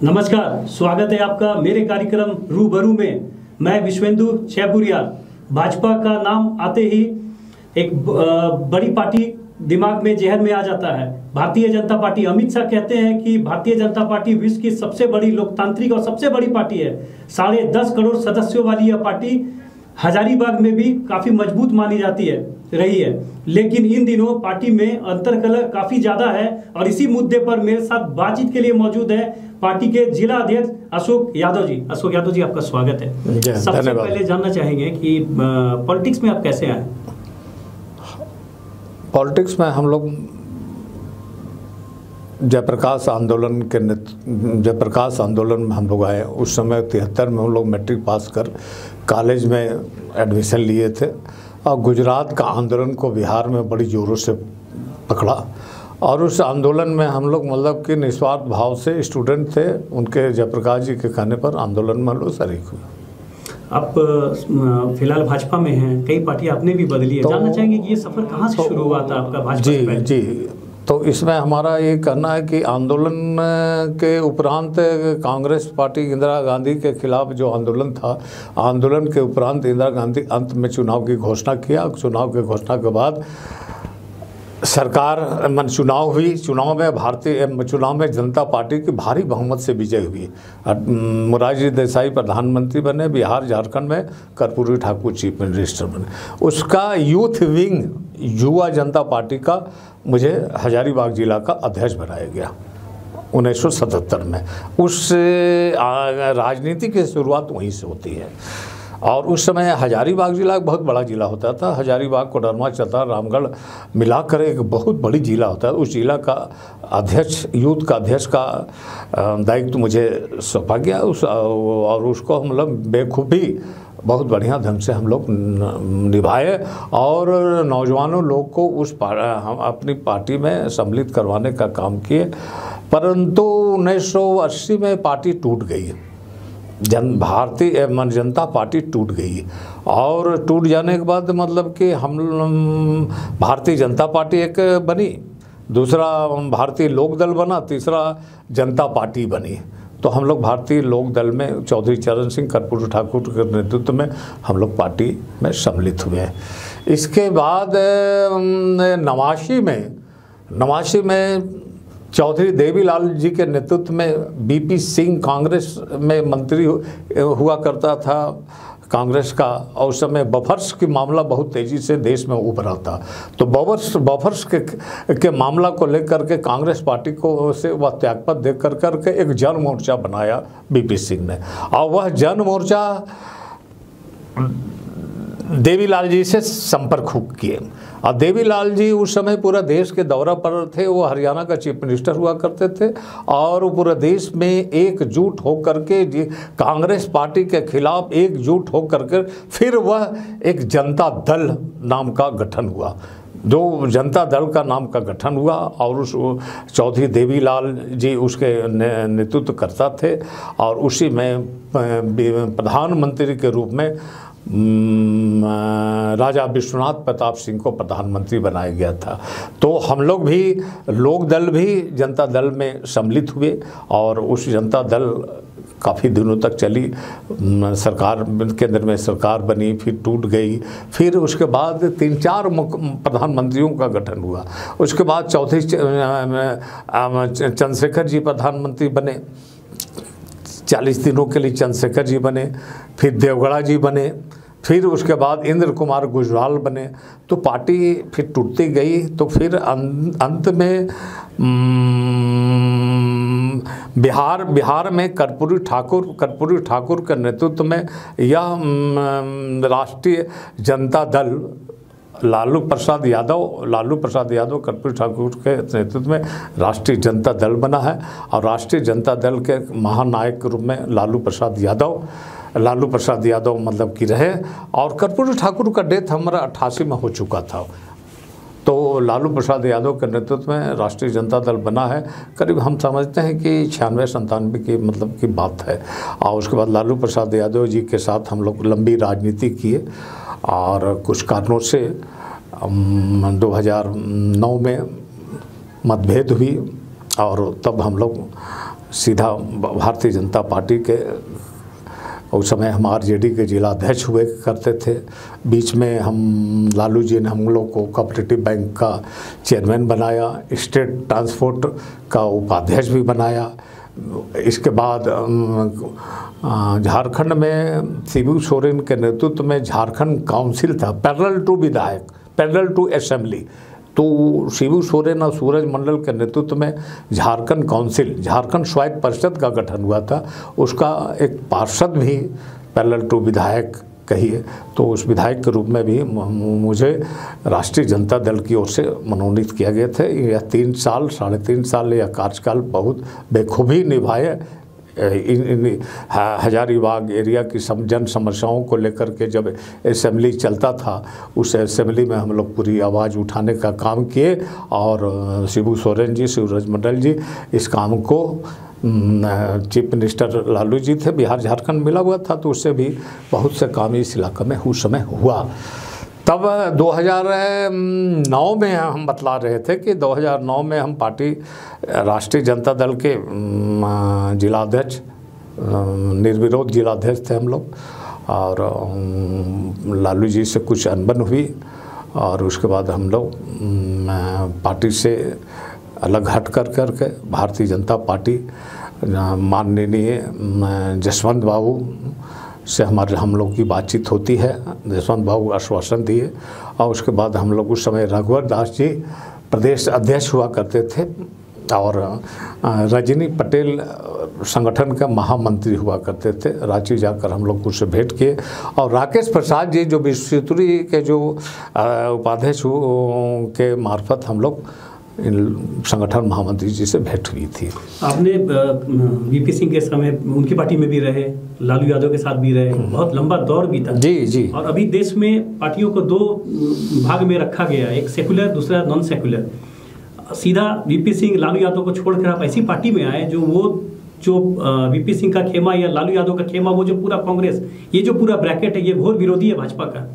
नमस्कार, स्वागत है आपका मेरे कार्यक्रम रूबरू में। मैं विश्वेंदु छैपुरिया। भाजपा का नाम आते ही एक बड़ी पार्टी दिमाग में जहन में आ जाता है, भारतीय जनता पार्टी। अमित शाह कहते हैं कि भारतीय जनता पार्टी विश्व की सबसे बड़ी लोकतांत्रिक और सबसे बड़ी पार्टी है। 10.5 करोड़ सदस्यों वाली यह पार्टी हजारीबाग में भी काफी मजबूत मानी जाती है रही है, लेकिन इन दिनों पार्टी में अंतरकलह काफी ज्यादा है। और इसी मुद्दे पर मेरे साथ बातचीत के लिए मौजूद है पार्टी के जिला अध्यक्ष अशोक यादव जी। अशोक यादव जी, आपका स्वागत है। सबसे पहले जानना चाहेंगे कि पॉलिटिक्स में आप कैसे आए? पॉलिटिक्स में हम लोग जयप्रकाश आंदोलन में हम लोग आए। उस समय 73 में हम लोग मैट्रिक पास कर कॉलेज में एडमिशन लिए थे और गुजरात का आंदोलन को बिहार में बड़ी ज़ोरों से पकड़ा। और उस आंदोलन में हम लोग मतलब कि निस्वार्थ भाव से स्टूडेंट थे, उनके जयप्रकाश जी के कहने पर आंदोलन में हम लोग शरीक हुए। आप फिलहाल भाजपा में हैं, कई पार्टी आपने भी बदली है। तो जानना चाहेंगे कि ये सफ़र कहाँ से शुरू हुआ था आपका भाजपा से? जी, तो इसमें हमारा ये कहना है कि आंदोलन के उपरांत कांग्रेस पार्टी इंदिरा गांधी के खिलाफ जो आंदोलन था, आंदोलन के उपरांत इंदिरा गांधी अंत में चुनाव की घोषणा किया। चुनाव की घोषणा के बाद सरकार चुनाव हुई। चुनाव में जनता पार्टी की भारी बहुमत से विजय हुई। मोरारजी देसाई प्रधानमंत्री बने, बिहार झारखंड में कर्पूरी ठाकुर चीफ मिनिस्टर बने। उसका यूथ विंग युवा जनता पार्टी का मुझे हजारीबाग जिला का अध्यक्ष बनाया गया 1977 में। उस राजनीति की शुरुआत वहीं से होती है। और उस समय हजारीबाग जिला एक बहुत बड़ा जिला होता था। हजारीबाग, कोडरमा, चतरा, रामगढ़ मिलाकर एक बहुत बड़ी जिला होता है। उस जिला का अध्यक्ष, यूथ का अध्यक्ष का दायित्व मुझे सौंपा गया। और उसको हम लोग बेखूबी बहुत बढ़िया ढंग से हम लोग निभाए और नौजवानों लोग को हम अपनी पार्टी में सम्मिलित करवाने का काम किए। परंतु 1980 में पार्टी टूट गई। भारतीय जनता पार्टी टूट गई और टूट जाने के बाद मतलब कि हम भारतीय जनता पार्टी एक बनी, दूसरा भारतीय लोक दल बना, तीसरा जनता पार्टी बनी। तो हम लोग भारतीय लोक दल में चौधरी चरण सिंह, कर्पूरी ठाकुर के नेतृत्व में हम लोग पार्टी में सम्मिलित हुए। इसके बाद 89 में चौधरी देवीलाल जी के नेतृत्व में बीपी सिंह कांग्रेस में मंत्री हुआ करता था कांग्रेस का। और उस समय बफर्स की मामला बहुत तेज़ी से देश में उभरा था। तो बफर्स के मामला को लेकर के कांग्रेस पार्टी को से वह त्यागपत्र दे करके एक जन मोर्चा बनाया बीपी सिंह ने। और वह जन मोर्चा देवीलाल जी से संपर्क किए। और देवीलाल जी उस समय पूरा देश के दौरा पर थे। वो हरियाणा का चीफ मिनिस्टर हुआ करते थे और पूरे देश में एकजुट होकर के कांग्रेस पार्टी के खिलाफ एकजुट होकर के फिर वह एक जनता दल नाम का गठन हुआ। जो जनता दल का नाम का गठन हुआ और उस चौधरी देवीलाल जी उसके नेतृत्व करता थे। और उसी में प्रधानमंत्री के रूप में राजा विश्वनाथ प्रताप सिंह को प्रधानमंत्री बनाया गया था। तो हम लोग भी लोक दल भी जनता दल में सम्मिलित हुए और उस जनता दल काफ़ी दिनों तक चली। सरकार केंद्र में सरकार बनी, फिर टूट गई। फिर उसके बाद 3-4 प्रधानमंत्रियों का गठन हुआ। उसके बाद चौधरी चंद्रशेखर जी प्रधानमंत्री बने, 40 दिनों के लिए चंद्रशेखर जी बने। फिर देवगौड़ा जी बने, फिर उसके बाद इंद्र कुमार गुजराल बने। तो पार्टी फिर टूटती गई। तो फिर अंत में बिहार में कर्पूरी ठाकुर के नेतृत्व में यह राष्ट्रीय जनता दल लालू प्रसाद यादव कर्पूरी ठाकुर के नेतृत्व में राष्ट्रीय जनता दल बना है। और राष्ट्रीय जनता दल के महानायक के रूप में लालू प्रसाद यादव मतलब कि रहे। और कर्पूरी ठाकुर का डेथ हमारा 88 में हो चुका था। तो लालू प्रसाद यादव के नेतृत्व में राष्ट्रीय जनता दल बना है। करीब हम समझते हैं कि 96-97 की मतलब की बात है। और उसके बाद लालू प्रसाद यादव जी के साथ हम लोग लंबी राजनीति किए और कुछ कारणों से 2009 में मतभेद हुई और तब हम लोग सीधा भारतीय जनता पार्टी के, उस समय हम आरजेडी के जिला अध्यक्ष हुए करते थे। बीच में हम लालू जी ने हम लोग को कोऑपरेटिव बैंक का चेयरमैन बनाया, स्टेट ट्रांसपोर्ट का उपाध्यक्ष भी बनाया। इसके बाद झारखंड में शिबू सोरेन के नेतृत्व में झारखंड काउंसिल था, पैरेलल टू विधायक, पैरेलल टू असेंबली। तो शिबू सोरेन और सूरज मंडल के नेतृत्व में झारखंड काउंसिल, झारखंड स्वायत्त परिषद का गठन हुआ था। उसका एक पार्षद भी पैरेलल टू विधायक कहिए, तो उस विधायक के रूप में भी मुझे राष्ट्रीय जनता दल की ओर से मनोनीत किया गया था। यह 3 साल 3.5 साल यह कार्यकाल बहुत बेखूबी निभाए। इन हजारीबाग एरिया की जन समस्याओं को लेकर के जब असेंबली चलता था, उस असेंबली में हम लोग पूरी आवाज़ उठाने का काम किए। और शिबू सोरेन जी, सूरज मंडल जी इस काम को, चीफ मिनिस्टर लालू जी थे, बिहार झारखंड मिला हुआ था, तो उससे भी बहुत से काम इस इलाके में उस समय हुआ। तब 2009 में हम बतला रहे थे कि 2009 में हम पार्टी राष्ट्रीय जनता दल के जिलाध्यक्ष, निर्विरोध जिलाध्यक्ष थे हम लोग। और लालू जी से कुछ अनबन हुई और उसके बाद हम लोग पार्टी से अलग हट करके भारतीय जनता पार्टी, माननीय जसवंत बाबू से हम लोग की बातचीत होती है। जसवंत बाबू आश्वासन दिए और उसके बाद हम लोग उस समय रघुवर दास जी प्रदेश अध्यक्ष हुआ करते थे और रजनी पटेल संगठन के महामंत्री हुआ करते थे। रांची जाकर हम लोग उससे भेंट किए और राकेश प्रसाद जी जो विश्वविद्यालय के जो उपाध्यक्ष के मार्फत हम लोग इन संगठन महामंत्री जी से भेंट हुई थी। आपने वीपी सिंह के समय उनकी पार्टी में भी रहे, लालू यादव के साथ भी रहे, बहुत लंबा दौर बीता। जी जी। और अभी देश में पार्टियों को 2 भाग में रखा गया, एक सेकुलर, दूसरा नॉन सेकुलर। सीधा वीपी सिंह, लालू यादव को छोड़कर आप ऐसी पार्टी में आए जो वीपी सिंह का खेमा या लालू यादव का खेमा, वो जो पूरा कांग्रेस, ये जो पूरा ब्रैकेट है, ये घोर विरोधी है भाजपा का।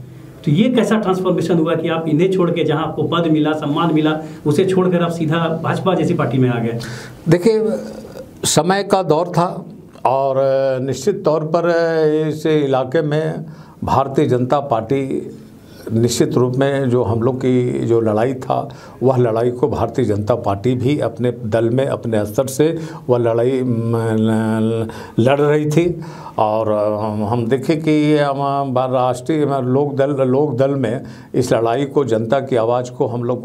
तो ये कैसा ट्रांसफॉर्मेशन हुआ कि आप इन्हें छोड़ के, जहां आपको पद मिला, सम्मान मिला, उसे छोड़कर आप सीधा भाजपा जैसी पार्टी में आ गए? देखिए, समय का दौर था और निश्चित तौर पर इस इलाके में भारतीय जनता पार्टी निश्चित रूप में जो हम लोग की जो लड़ाई था, वह लड़ाई को भारतीय जनता पार्टी भी अपने दल में अपने स्तर से वह लड़ाई लड़ रही थी। और हम देखें कि राष्ट्रीय लोक दल में इस लड़ाई को, जनता की आवाज़ को हम लोग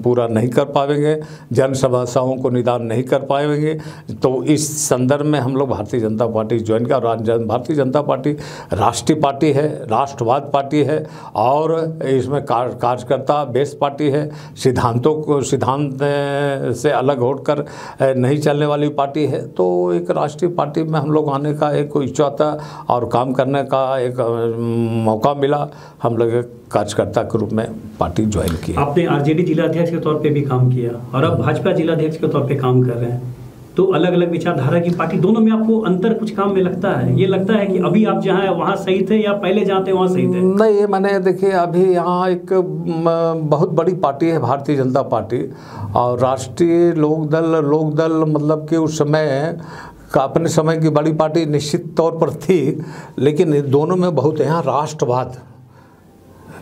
पूरा नहीं कर पाएंगे, जन समस्याओं को निदान नहीं कर पाएंगे। तो इस संदर्भ में हम लोग भारतीय जनता पार्टी ज्वाइन किया। भारतीय जनता पार्टी राष्ट्रीय पार्टी है, राष्ट्रवाद पार्टी है और इसमें कार्यकर्ता बेस पार्टी है। सिद्धांत से अलग होकर नहीं चलने वाली पार्टी है। तो एक राष्ट्रीय पार्टी में हम लोग आने का एक इच्छा था और काम करने का एक मौका मिला। हम लोग एक कार्यकर्ता के रूप में पार्टी ज्वाइन की। आपने आरजेडी जिलाध्यक्ष के तौर पे भी काम किया और अब भाजपा जिलाध्यक्ष के तौर पे काम कर रहे हैं। तो अलग अलग विचारधारा की पार्टी, दोनों में आपको अंतर कुछ काम में लगता है? ये लगता है कि अभी आप जहाँ हैं वहाँ सही थे या पहले जहाँ थे वहाँ सही थे? नहीं, ये मैंने देखिए, अभी यहाँ एक बहुत बड़ी पार्टी है भारतीय जनता पार्टी और राष्ट्रीय लोकदल मतलब कि उस समय का अपने समय की बड़ी पार्टी निश्चित तौर पर थी, लेकिन दोनों में बहुत यहाँ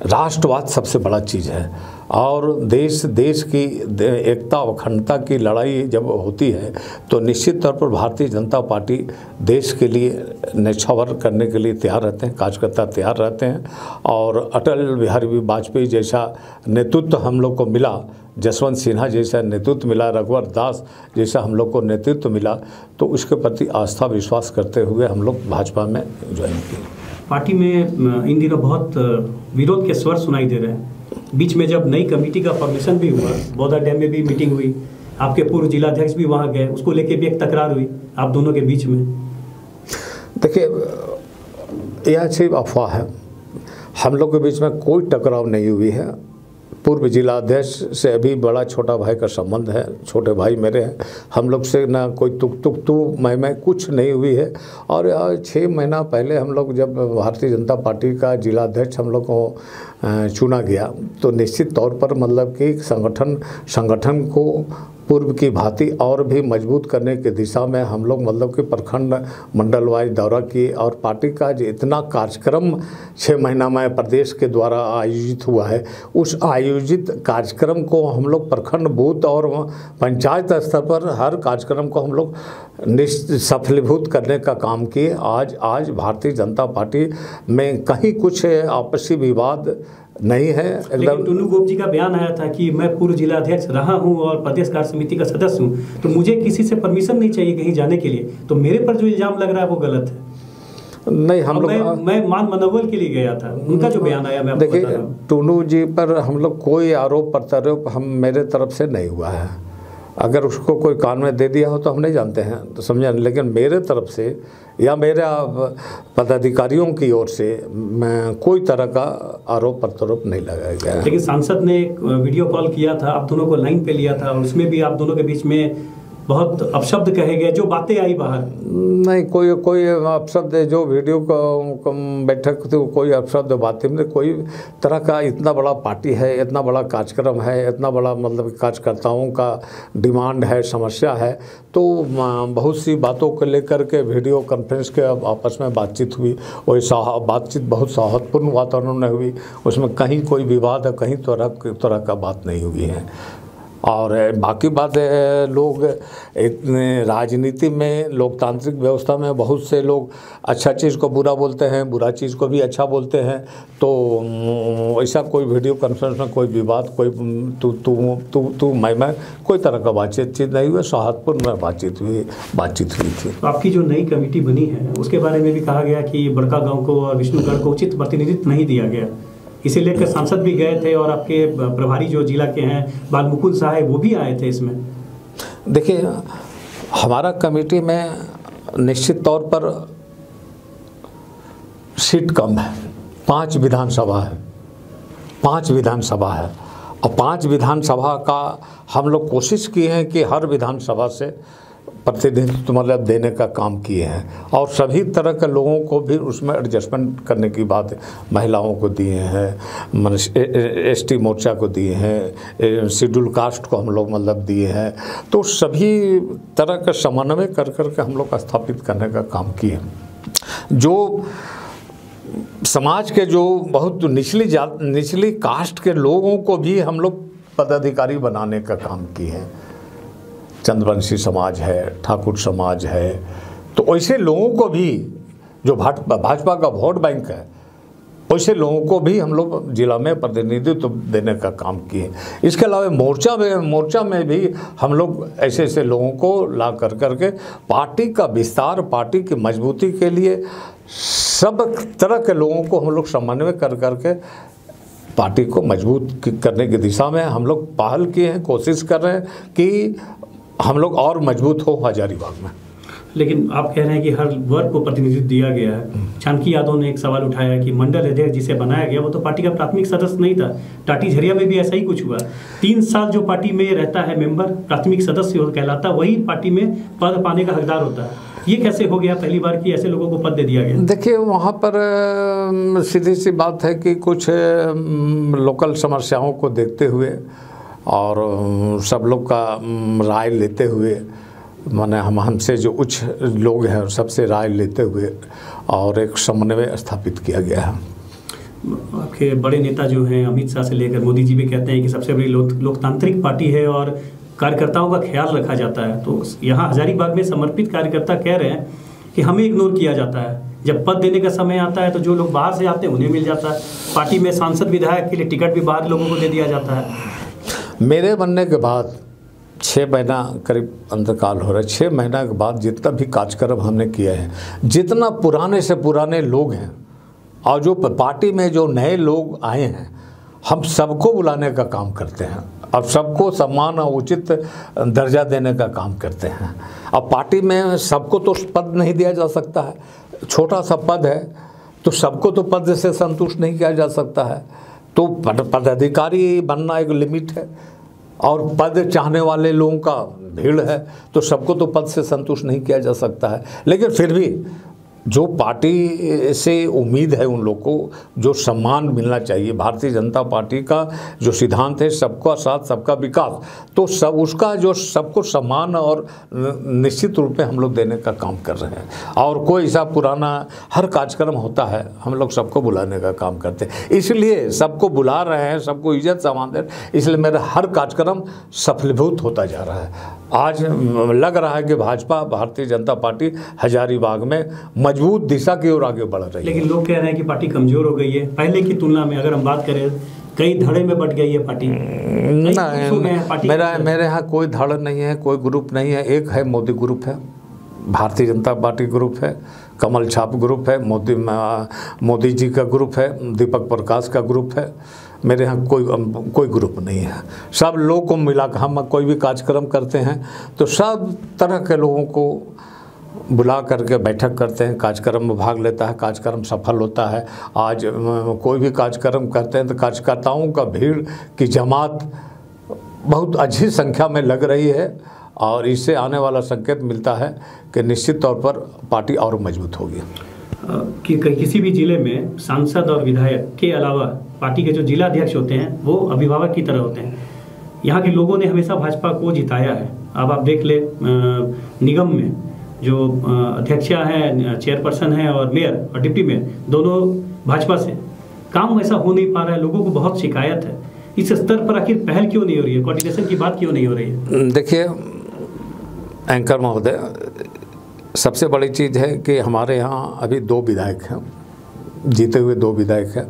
राष्ट्रवाद सबसे बड़ा चीज़ है। और देश की एकता और अखंडता की लड़ाई जब होती है तो निश्चित तौर पर भारतीय जनता पार्टी देश के लिए न्यौछावर करने के लिए तैयार रहते हैं, कार्यकर्ता तैयार रहते हैं। और अटल बिहारी वाजपेयी जैसा नेतृत्व हम लोग को मिला, जसवंत सिन्हा जैसा नेतृत्व मिला, रघुवर दास जैसा हम लोग को नेतृत्व मिला, तो उसके प्रति आस्था विश्वास करते हुए हम लोग भाजपा में ज्वाइन किए। पार्टी में इन दिनों बहुत विरोध के स्वर सुनाई दे रहे हैं। बीच में जब नई कमेटी का फॉर्मेशन भी हुआ, बौद्धा डैम में भी मीटिंग हुई, आपके पूर्व जिलाध्यक्ष भी वहाँ गए, उसको लेके भी एक तकरार हुई आप दोनों के बीच में। देखिए, यह सिर्फ अफवाह है, हम लोग के बीच में कोई टकराव नहीं हुई है। पूर्व जिलाध्यक्ष से अभी बड़ा छोटा भाई का संबंध है, छोटे भाई मेरे हैं, हम लोग से ना कोई तू मैं कुछ नहीं हुई है। और 6 महीना पहले हम लोग जब भारतीय जनता पार्टी का जिलाध्यक्ष हम लोग को चुना गया तो निश्चित तौर पर मतलब कि संगठन को पूर्व की भांति और भी मजबूत करने की दिशा में हम लोग मतलब कि प्रखंड मंडल वाइज दौरा किए और पार्टी का जो इतना कार्यक्रम 6 महीना में प्रदेश के द्वारा आयोजित हुआ है, उस आयोजित कार्यक्रम को हम लोग प्रखंड बूथ और पंचायत स्तर पर हर कार्यक्रम को हम लोग सफलीभूत करने का काम किए। आज भारतीय जनता पार्टी में कहीं कुछ आपसी विवाद नहीं है। लेकिन टुन्नू गोप जी का बयान आया था कि मैं पूर्व जिला अध्यक्ष रहा हूं और प्रदेश कार्य समिति का सदस्य हूं, तो मुझे किसी से परमिशन नहीं चाहिए कहीं जाने के लिए, तो मेरे पर जो इल्जाम लग रहा है वो गलत है। नहीं, हम लोग मैं मान मनोबल के लिए गया था, उनका जो बयान आया मैं आपको बता रहा हूं। टुन्नू जी पर हम लोग कोई आरोप प्रत्यारोप हम मेरे तरफ से नहीं हुआ है। अगर उसको कोई कान में दे दिया हो तो हम नहीं जानते हैं, तो समझा, लेकिन मेरे तरफ से या मेरे पदाधिकारियों की ओर से मैं कोई तरह का आरोप प्रत्यारोप नहीं लगाया गया। लेकिन सांसद ने एक वीडियो कॉल किया था, आप दोनों को लाइन पे लिया था और उसमें भी आप दोनों के बीच में बहुत अपशब्द कहे गए, जो बातें आई बाहर। नहीं, कोई अपशब्द, जो वीडियो को बैठक थी कोई अपशब्द बातें में, कोई तरह का, इतना बड़ा पार्टी है, इतना बड़ा कार्यक्रम है, इतना बड़ा मतलब कार्यकर्ताओं का डिमांड है, समस्या है, तो बहुत सी बातों को लेकर के वीडियो कॉन्फ्रेंस के आपस में बातचीत हुई। वही बातचीत बहुत सौहार्दपूर्ण वातावरण में हुई, उसमें कहीं कोई विवाद है, कहीं तरह का बात नहीं हुई है। और बाकी बात लोग राजनीति में, लोकतांत्रिक व्यवस्था में बहुत से लोग अच्छा चीज़ को बुरा बोलते हैं, बुरा चीज़ को भी अच्छा बोलते हैं, तो ऐसा कोई वीडियो कॉन्फ्रेंस में कोई विवाद, कोई तू मैं कोई तरह का बातचीत नहीं हुई, सौहार्दपूर्ण बातचीत हुई थी। तो आपकी जो नई कमेटी बनी है उसके बारे में भी कहा गया कि बड़का गाँव को और विष्णुगढ़ को उचित प्रतिनिधित्व नहीं दिया गया, इसे लेकर सांसद भी गए थे और आपके प्रभारी जो जिला के हैं बालमुकुंद साहब, वो भी आए थे इसमें। देखिए, हमारा कमेटी में निश्चित तौर पर सीट कम है, 5 विधानसभा है और 5 विधानसभा का हम लोग कोशिश किए हैं कि हर विधानसभा से प्रतिनिधित्व मतलब देने का काम किए हैं और सभी तरह के लोगों को भी उसमें एडजस्टमेंट करने की बात है। महिलाओं को दिए हैं, एसटी मोर्चा को दिए हैं, शेड्यूल कास्ट को हम लोग मतलब दिए हैं, तो सभी तरह का समन्वय कर के हम लोग स्थापित करने का काम किए। जो समाज के जो बहुत निचली कास्ट के लोगों को भी हम लोग पदाधिकारी बनाने का काम किए हैं। चंद्रवंशी समाज है, ठाकुर समाज है, तो ऐसे लोगों को भी, जो भाजपा का वोट बैंक है, वैसे लोगों को भी हम लोग जिला में प्रतिनिधित्व देने का काम किए। इसके अलावा मोर्चा में भी हम लोग ऐसे लोगों को ला करके पार्टी का विस्तार, पार्टी की मजबूती के लिए सब तरह के लोगों को हम लोग समन्वय करके पार्टी को मजबूत करने की दिशा में हम लोग पहल किए हैं, कोशिश कर रहे हैं कि हम लोग और मजबूत हो हजारीबाग में। लेकिन आप कह रहे हैं कि हर वर्ग को प्रतिनिधित्व दिया गया है। जानकी यादव ने एक सवाल उठाया कि मंडल अध्यक्ष जिसे बनाया गया वो तो पार्टी का प्राथमिक सदस्य नहीं था। टाटी झरिया में भी ऐसा ही कुछ हुआ। 3 साल जो पार्टी में रहता है मेंबर, प्राथमिक सदस्य कहलाता, वही पार्टी में पद पाने का हकदार होता है। ये कैसे हो गया पहली बार कि ऐसे लोगों को पद दे दिया गया? देखिए, वहाँ पर सीधी सी बात है कि कुछ लोकल समस्याओं को देखते हुए और सब लोग का राय लेते हुए, माने हमसे जो उच्च लोग हैं सबसे राय लेते हुए और एक समन्वय स्थापित किया गया है। आपके बड़े नेता जो हैं अमित शाह से लेकर मोदी जी भी कहते हैं कि सबसे बड़ी लोकतांत्रिक पार्टी है और कार्यकर्ताओं का ख्याल रखा जाता है, तो यहाँ हजारीबाग में समर्पित कार्यकर्ता कह रहे हैं कि हमें इग्नोर किया जाता है। जब पद देने का समय आता है तो जो लोग बाहर से आते हैं उन्हें मिल जाता है। पार्टी में सांसद विधायक के लिए टिकट भी बाहर लोगों को दे दिया जाता है। मेरे बनने के बाद 6 महीना करीब अंतकाल हो रहा है। 6 महीना के बाद जितना भी कार्यक्रम हमने किया है, जितना पुराने से पुराने लोग हैं और जो पार्टी में जो नए लोग आए हैं, हम सबको बुलाने का काम करते हैं। अब सबको सम्मान और उचित दर्जा देने का काम करते हैं। अब पार्टी में सबको तो पद नहीं दिया जा सकता है, छोटा सा पद है तो सबको तो पद से संतुष्ट नहीं किया जा सकता है। तो पदाधिकारी बनना एक लिमिट है और पद चाहने वाले लोगों का भीड़ है, तो सबको तो पद से संतुष्ट नहीं किया जा सकता है। लेकिन फिर भी जो पार्टी से उम्मीद है उन लोग को जो सम्मान मिलना चाहिए, भारतीय जनता पार्टी का जो सिद्धांत है सबका साथ सबका विकास, तो सब उसका जो सबको सम्मान और निश्चित रूप में हम लोग देने का काम कर रहे हैं। और कोई ऐसा पुराना हर कार्यक्रम होता है, हम लोग सबको बुलाने का काम करते हैं, इसलिए सबको बुला रहे हैं, सबको इज्जत सम्मान दे रहे हैं, इसलिए मेरा हर कार्यक्रम सफलीभूत होता जा रहा है। आज लग रहा है कि भाजपा भारतीय जनता पार्टी हजारीबाग में मजबूत दिशा की ओर आगे बढ़ रही है। लेकिन लोग कह रहे हैं कि पार्टी कमजोर हो गई है पहले की तुलना में। अगर हम बात करें कई धड़े में बट गई है पार्टी। नहीं, मेरे यहाँ कोई धड़ नहीं है, कोई ग्रुप नहीं है। एक है मोदी ग्रुप है, भारतीय जनता पार्टी ग्रुप है, कमल छाप ग्रुप है, मोदी जी का ग्रुप है, दीपक प्रकाश का ग्रुप है। मेरे यहाँ कोई ग्रुप नहीं है। सब लोगों को मिला कर हम कोई भी कार्यक्रम करते हैं तो सब तरह के लोगों को बुला करके बैठक करते हैं, कार्यक्रम में भाग लेता है, कार्यक्रम सफल होता है। आज कोई भी कार्यक्रम करते हैं तो कार्यकर्ताओं का भीड़ की जमात बहुत अच्छी संख्या में लग रही है और इससे आने वाला संकेत मिलता है कि निश्चित तौर पर पार्टी और मजबूत होगी। कि किसी भी जिले में सांसद और विधायक के अलावा पार्टी के जो जिला अध्यक्ष होते हैं वो अभिभावक की तरह होते हैं। यहाँ के लोगों ने हमेशा भाजपा को जिताया है। अब आप देख ले निगम में जो अध्यक्षा है, चेयरपर्सन है और मेयर और डिप्टी मेयर दोनों भाजपा से। काम वैसा हो नहीं पा रहा है, लोगों को बहुत शिकायत है। इस स्तर पर आखिर पहल क्यों नहीं हो रही है, कोऑर्डिनेशन की बात क्यों नहीं हो रही है? देखिए एंकर महोदय, सबसे बड़ी चीज़ है कि हमारे यहाँ अभी 2 विधायक हैं, जीते हुए 2 विधायक हैं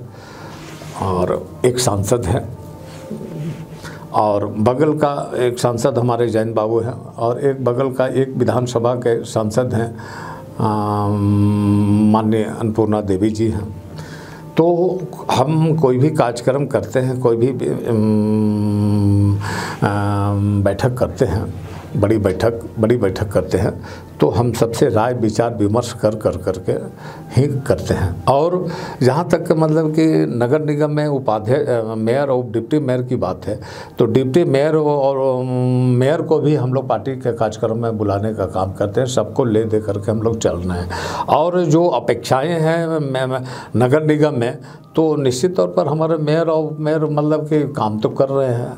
और एक सांसद है, और बगल का एक सांसद हमारे जैन बाबू हैं और एक बगल का एक विधानसभा के सांसद हैं माननीय अन्नपूर्णा देवी जी हैं। तो हम कोई भी कार्यक्रम करते हैं, कोई भी बैठक करते हैं, बड़ी बैठक करते हैं तो हम सबसे राय विचार विमर्श करके ही करते हैं। और जहाँ तक मतलब कि नगर निगम में उपाध्यक्ष, मेयर और डिप्टी मेयर की बात है तो डिप्टी मेयर और मेयर को भी हम लोग पार्टी के कार्यक्रम में बुलाने का काम करते हैं। सबको ले दे करके हम लोग चल रहे हैं। और जो अपेक्षाएं हैं नगर निगम में तो निश्चित तौर पर हमारे मेयर और मेयर मतलब कि काम तो कर रहे हैं,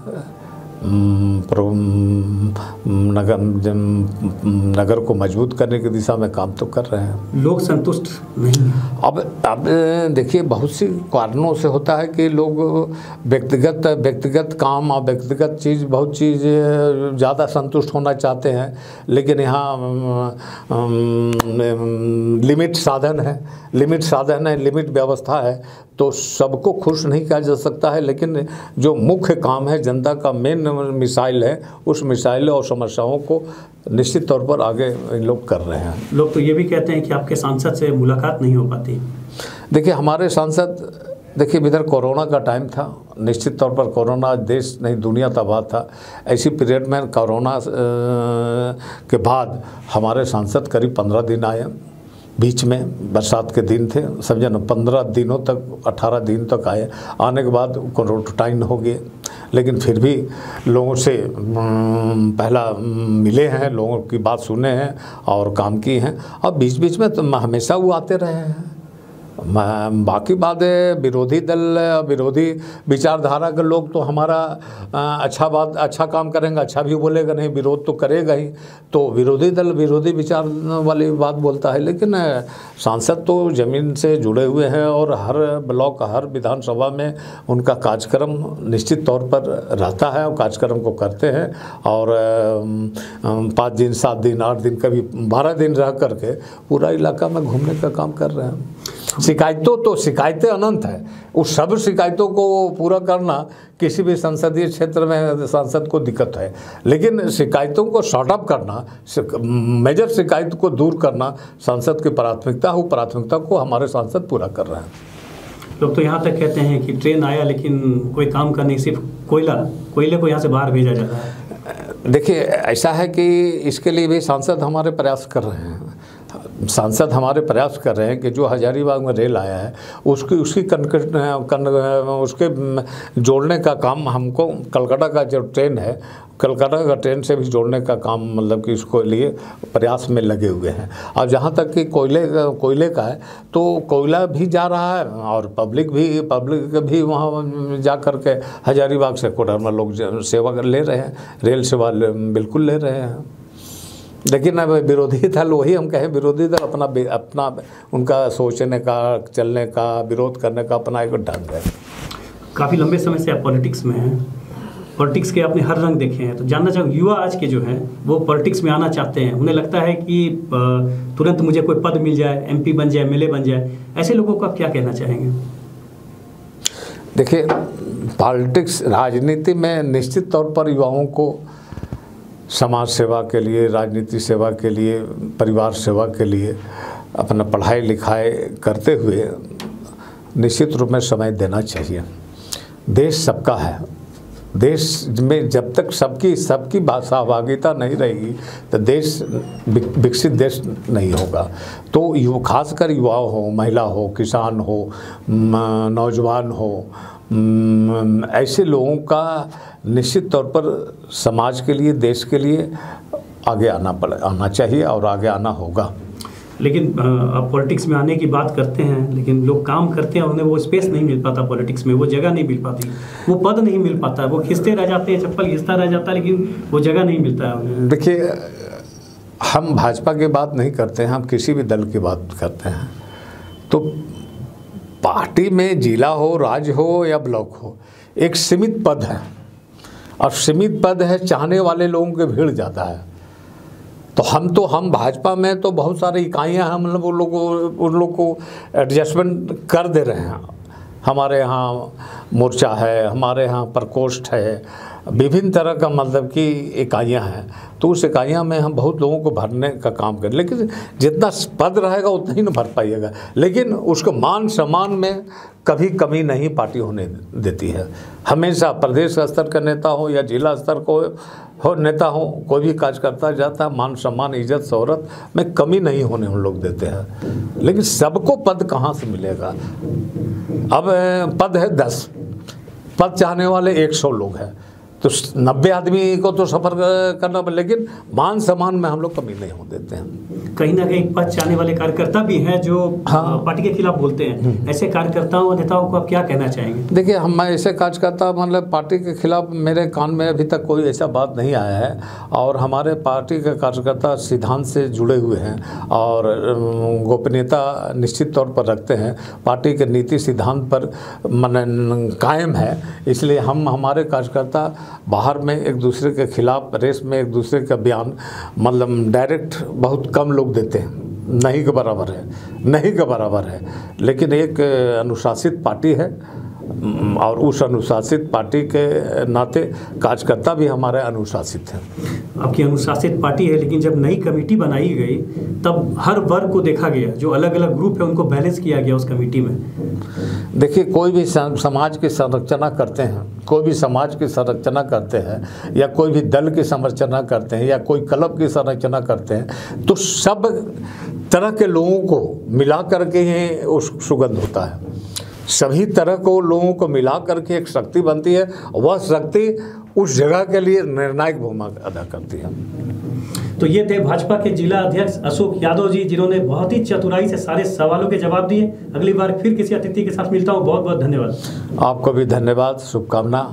नगर को मजबूत करने की दिशा में काम तो कर रहे हैं। लोग संतुष्ट नहीं हैं। अब देखिए बहुत सी कारणों से होता है कि लोग व्यक्तिगत काम और व्यक्तिगत चीज़ बहुत चीज़ ज़्यादा संतुष्ट होना चाहते हैं, लेकिन यहाँ लिमिट साधन है, लिमिट व्यवस्था है तो सबको खुश नहीं किया जा सकता है। लेकिन जो मुख्य काम है, जनता का मेन मिसाइल है, उस मिसाइल और समस्याओं को निश्चित तौर पर आगे इन लोग कर रहे हैं। लोग तो ये भी कहते हैं कि आपके सांसद से मुलाकात नहीं हो पाती। देखिए हमारे सांसद, देखिए इधर कोरोना का टाइम था, निश्चित तौर पर कोरोना देश नहीं दुनिया तबाह था। ऐसी पीरियड में कोरोना के बाद हमारे सांसद करीब 15 दिन आए, बीच में बरसात के दिन थे, समझे ना, 15 दिनों तक 18 दिन तक आए। आने के बाद क्वारंटाइन हो गए, लेकिन फिर भी लोगों से पहला मिले हैं, लोगों की बात सुने हैं और काम की हैं। और बीच बीच में तो हमेशा वो आते रहे हैं। बाकी बात है विरोधी दल, विरोधी विचारधारा के लोग तो हमारा अच्छा काम करेंगे, अच्छा भी बोलेगा, नहीं विरोध तो करेगा ही। तो विरोधी दल विरोधी विचार वाली बात बोलता है, लेकिन सांसद तो ज़मीन से जुड़े हुए हैं और हर ब्लॉक, हर विधानसभा में उनका कार्यक्रम निश्चित तौर पर रहता है और कार्यक्रम को करते हैं। और 5 दिन, 7 दिन, 8 दिन, कभी 12 दिन रह करके पूरा इलाका में घूमने का काम कर रहे हैं। शिकायतें अनंत है, उस सब शिकायतों को पूरा करना किसी भी संसदीय क्षेत्र में सांसद को दिक्कत है, लेकिन शिकायतों को शॉर्ट अप करना, मेजर शिकायत को दूर करना सांसद की प्राथमिकता है। वो प्राथमिकता को हमारे सांसद पूरा कर रहे हैं। लोग तो यहाँ तक कहते हैं कि ट्रेन आया लेकिन कोई काम का नहीं, सिर्फ कोयले को यहाँ से बाहर भेजा जाता है। देखिए ऐसा है कि इसके लिए भी सांसद हमारे प्रयास कर रहे हैं। सांसद हमारे प्रयास कर रहे हैं कि जो हजारीबाग में रेल आया है उसकी उसके जोड़ने का काम हमको कलकत्ता का जो ट्रेन है, कलकत्ता का ट्रेन से भी जोड़ने का काम मतलब कि इसको लिए प्रयास में लगे हुए हैं। और जहाँ तक कि कोयले का है तो कोयला भी जा रहा है और पब्लिक भी वहाँ जा कर के हजारीबाग से कोडरमा लोग सेवा ले रहे हैं, रेल सेवा बिल्कुल ले रहे हैं। लेकिन अब विरोधी दल, वही हम कहें, विरोधी दल अपना उनका सोचने का, चलने का, विरोध करने का अपना एक ढंग है। काफ़ी लंबे समय से आप पॉलिटिक्स में हैं, पॉलिटिक्स के आपने हर रंग देखे हैं, तो जानना चाहूँगा युवा आज के जो हैं वो पॉलिटिक्स में आना चाहते हैं, उन्हें लगता है कि तुरंत मुझे कोई पद मिल जाए, MP बन जाए, MLA बन जाए, ऐसे लोगों को आप क्या कहना चाहेंगे? देखिए, पॉलिटिक्स, राजनीति में निश्चित तौर पर युवाओं को समाज सेवा के लिए, राजनीति सेवा के लिए, परिवार सेवा के लिए अपना पढ़ाई लिखाई करते हुए निश्चित रूप में समय देना चाहिए। देश सबका है, देश में जब तक सबकी सहभागिता नहीं रहेगी तो देश विकसित देश नहीं होगा। तो खासकर युवा हो, महिला हो, किसान हो, नौजवान हो, ऐसे लोगों का निश्चित तौर पर समाज के लिए, देश के लिए आगे आना चाहिए और आगे आना होगा। लेकिन आप पॉलिटिक्स में आने की बात करते हैं, लेकिन लोग काम करते हैं, उन्हें वो स्पेस नहीं मिल पाता पॉलिटिक्स में, वो जगह नहीं मिल पाती, वो पद नहीं मिल पाता, वो खिंचते रह जाते हैं, चप्पल खिंचता रह जाता है, लेकिन वो जगह नहीं मिलता है उन्हें। देखिए, हम भाजपा की बात नहीं करते हैं, हम किसी भी दल की बात करते हैं। तो पार्टी में जिला हो, राज्य हो या ब्लॉक हो, एक सीमित पद है और सीमित पद है, चाहने वाले लोगों की भीड़ ज़्यादा है। तो हम भाजपा में तो बहुत सारी इकाइयाँ हैं, मतलब उन लोग को एडजस्टमेंट कर दे रहे हैं। हमारे यहाँ मोर्चा है, हमारे यहाँ प्रकोष्ठ है, विभिन्न तरह का मतलब कि इकाइयाँ हैं। तो उस इकाइयाँ में हम बहुत लोगों को भरने का काम करें, लेकिन जितना पद रहेगा उतना ही न भर पाइएगा। लेकिन उसको मान सम्मान में कभी कमी नहीं पार्टी होने देती है। हमेशा प्रदेश स्तर का नेता हो या जिला स्तर को हो नेता हो, कोई भी कार्यकर्ता जाता है, मान सम्मान, इज्जत, शोहरत में कमी नहीं होने हम लोग देते हैं। लेकिन सबको पद कहाँ से मिलेगा? अब पद है 10, पद चाहने वाले 100 लोग हैं, तो 90 आदमी को तो सफ़र करना पड़े, लेकिन मान सम्मान में हम लोग कमी नहीं हो देते हैं। कहीं ना कहीं पद चाहने वाले कार्यकर्ता भी हैं जो पार्टी के खिलाफ बोलते हैं, ऐसे कार्यकर्ताओं और नेताओं को आप क्या कहना चाहेंगे? देखिए, हम ऐसे कार्यकर्ता मतलब पार्टी के खिलाफ मेरे कान में अभी तक कोई ऐसा बात नहीं आया है, और हमारे पार्टी के कार्यकर्ता सिद्धांत से जुड़े हुए हैं और गोपनीयता निश्चित तौर पर रखते हैं, पार्टी के नीति सिद्धांत पर मन कायम है। इसलिए हमारे कार्यकर्ता बाहर में एक दूसरे के खिलाफ, रेस में एक दूसरे का बयान मतलब डायरेक्ट बहुत कम लोग देते हैं, नहीं के बराबर है। लेकिन एक अनुशासित पार्टी है और उस अनुशासित पार्टी के नाते कार्यकर्ता भी हमारे अनुशासित हैं। आपकी अनुशासित पार्टी है, लेकिन जब नई कमेटी बनाई गई तब हर वर्ग को देखा गया, जो अलग अलग ग्रुप है उनको बैलेंस किया गया उस कमेटी में। देखिए, कोई भी समाज की संरचना करते हैं, कोई भी समाज की संरचना करते हैं या कोई भी दल की संरचना करते हैं या कोई क्लब की संरचना करते हैं, तो सब तरह के लोगों को मिला करके ही उस सुगंध होता है। सभी तरह को लोगों को मिला करके एक शक्ति बनती है, वह शक्ति उस जगह के लिए निर्णायक भूमिका अदा करती है। तो ये थे भाजपा के जिला अध्यक्ष अशोक यादव जी, जिन्होंने बहुत ही चतुराई से सारे सवालों के जवाब दिए। अगली बार फिर किसी अतिथि के साथ मिलता हूँ। बहुत बहुत धन्यवाद। आपको भी धन्यवाद, शुभकामना।